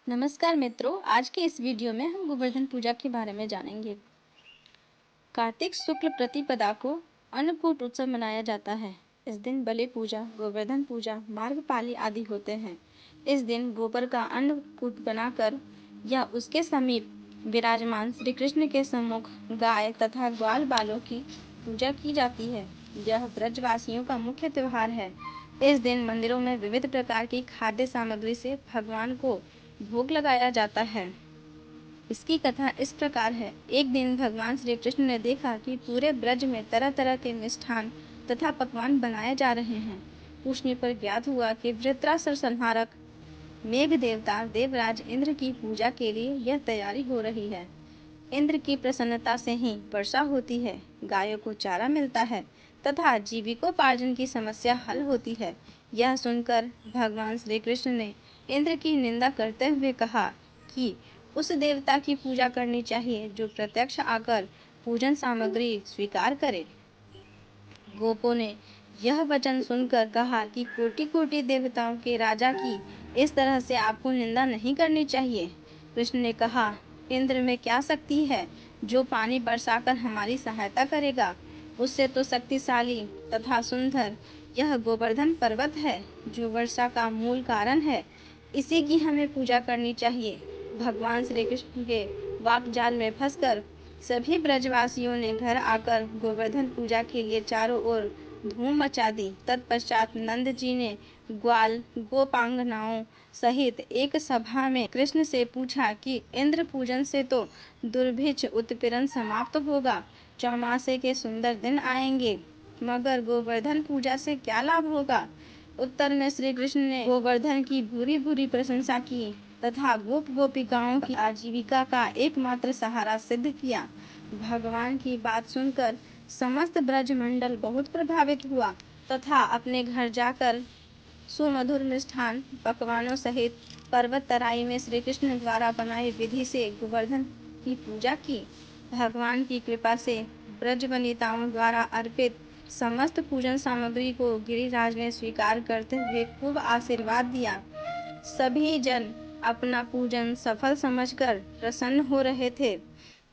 नमस्कार मित्रों, आज के इस वीडियो में हम गोवर्धन पूजा के बारे में जानेंगे। कार्तिक शुक्ल प्रतिपदा को अन्नकूट उत्सव मनाया जाता है। इस दिन बलि पूजा, गोवर्धन पूजा, मार्गपाली आदि होते हैं। इस दिन गोबर का अन्नकूट बनाकर या उसके समीप विराजमान श्री कृष्ण के सम्मुख गाय तथा ग्वाल बालों की पूजा की जाती है। यह ब्रजवासियों का मुख्य त्योहार है। इस दिन मंदिरों में विविध प्रकार की खाद्य सामग्री से भगवान को भोग लगाया जाता है। इसकी कथा इस प्रकार है। एक दिन भगवान श्री कृष्ण ने देखा कि पूरे ब्रज में तरह तरह के मिष्ठान तथा पकवान बनाए जा रहे हैं। पूछने पर ज्ञात हुआ कि वृत्रासुर संहारक मेघ देवता देवराज इंद्र की पूजा के लिए यह तैयारी हो रही है। इंद्र की प्रसन्नता से ही वर्षा होती है, गायों को चारा मिलता है तथा जीविकोपार्जन की समस्या हल होती है। यह सुनकर भगवान श्री कृष्ण ने इंद्र की निंदा करते हुए कहा कि उस देवता की पूजा करनी चाहिए जो प्रत्यक्ष आकर पूजन सामग्री स्वीकार करे। गोपों ने यह वचन सुनकर कहा कि कोटि कोटि देवताओं के राजा की इस तरह से आपको निंदा नहीं करनी चाहिए। कृष्ण ने कहा, इंद्र में क्या शक्ति है जो पानी बरसाकर हमारी सहायता करेगा। उससे तो शक्तिशाली तथा सुंदर यह गोवर्धन पर्वत है जो वर्षा का मूल कारण है। इसी की हमें पूजा करनी चाहिए। भगवान श्री कृष्ण के वाकजाल में फंसकर सभी ब्रजवासियों ने घर आकर गोवर्धन पूजा के लिए चारों ओर धूम मचा दी। तत्पश्चात नंद जी ने ग्वाल गोपांगनाओं सहित एक सभा में कृष्ण से पूछा कि इंद्र पूजन से तो दुर्भिक्ष उत्पीड़न समाप्त होगा, चौमासे के सुंदर दिन आएंगे, मगर गोवर्धन पूजा से क्या लाभ होगा। उत्तर में श्री कृष्ण ने गोवर्धन की बुरी बुरी प्रशंसा की तथा गोप गोपिकाओं की आजीविका का एकमात्र सहारा सिद्ध किया। भगवान की बात सुनकर समस्त ब्रजमंडल बहुत प्रभावित हुआ तथा अपने घर जाकर सुमधुर मिष्ठान पकवानों सहित पर्वत तराई में श्री कृष्ण द्वारा बनाई विधि से गोवर्धन की पूजा की। भगवान की कृपा से ब्रज वनिताओं द्वारा अर्पित समस्त पूजन सामग्री को गिरिराज ने स्वीकार करते हुए खूब आशीर्वाद दिया। सभी जन अपना पूजन सफल समझकर प्रसन्न हो रहे थे।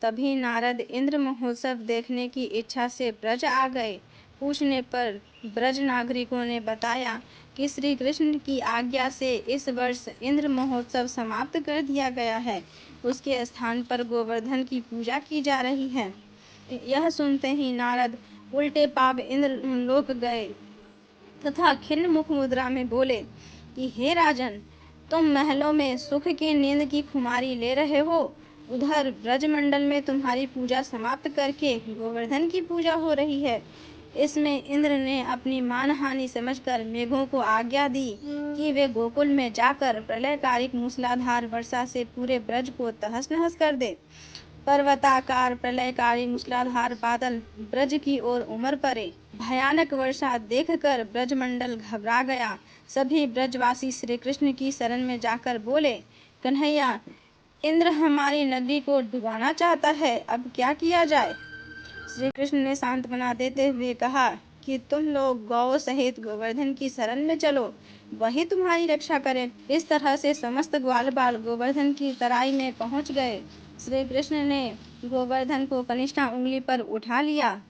तभी नारद इंद्र महोत्सव देखने की इच्छा से ब्रज आ गए। पूछने पर ब्रज नागरिकों ने बताया कि श्री कृष्ण की आज्ञा से इस वर्ष इंद्र महोत्सव समाप्त कर दिया गया है। उसके स्थान पर गोवर्धन की पूजा की जा रही है। यह सुनते ही नारद उल्टे पाप इंद्र लोक गए तथा खिन्न मुख मुद्रा में बोले कि हे राजन, तुम महलों में सुख की नींद की खुमारी ले रहे हो, उधर ब्रजमंडल में तुम्हारी पूजा समाप्त करके गोवर्धन की पूजा हो रही है। इसमें इंद्र ने अपनी मानहानि समझकर मेघों को आज्ञा दी कि वे गोकुल में जाकर प्रलयकारिक मूसलाधार वर्षा से पूरे ब्रज को तहस नहस कर दे। पर्वताकार प्रलयकारी मूसलाधार बादल ब्रज की ओर उमड़ पड़े। भयानक वर्षा देखकर ब्रजमंडल घबरा गया। सभी ब्रजवासी श्री कृष्ण की शरण में जाकर बोले, कन्हैया, इंद्र हमारी नगरी को डुबाना चाहता है, अब क्या किया जाए। श्री कृष्ण ने सांत्वना देते हुए कहा कि तुम लोग गौ सहित गोवर्धन की शरण में चलो, वही तुम्हारी रक्षा करें। इस तरह से समस्त ग्वाल बाल गोवर्धन की तराई में पहुंच गए। श्री कृष्ण ने गोवर्धन को कनिष्ठा उंगली पर उठा लिया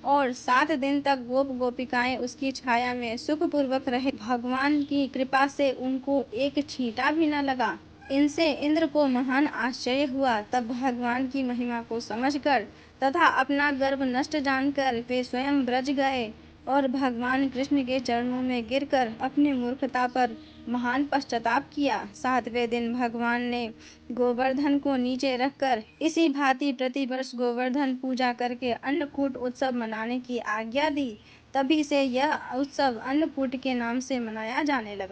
और 7 दिन तक गोप गोपिकाएं उसकी छाया में सुखपूर्वक रहे। भगवान की कृपा से उनको एक छींटा भी न लगा। इनसे इंद्र को महान आश्चर्य हुआ। तब भगवान की महिमा को समझकर तथा अपना गर्व नष्ट जानकर वे स्वयं ब्रज गए और भगवान कृष्ण के चरणों में गिरकर अपनी मूर्खता पर महान पश्चाताप किया। 7वें दिन भगवान ने गोवर्धन को नीचे रखकर इसी भांति प्रतिवर्ष गोवर्धन पूजा करके अन्नकूट उत्सव मनाने की आज्ञा दी। तभी से यह उत्सव अन्नकूट के नाम से मनाया जाने लगा।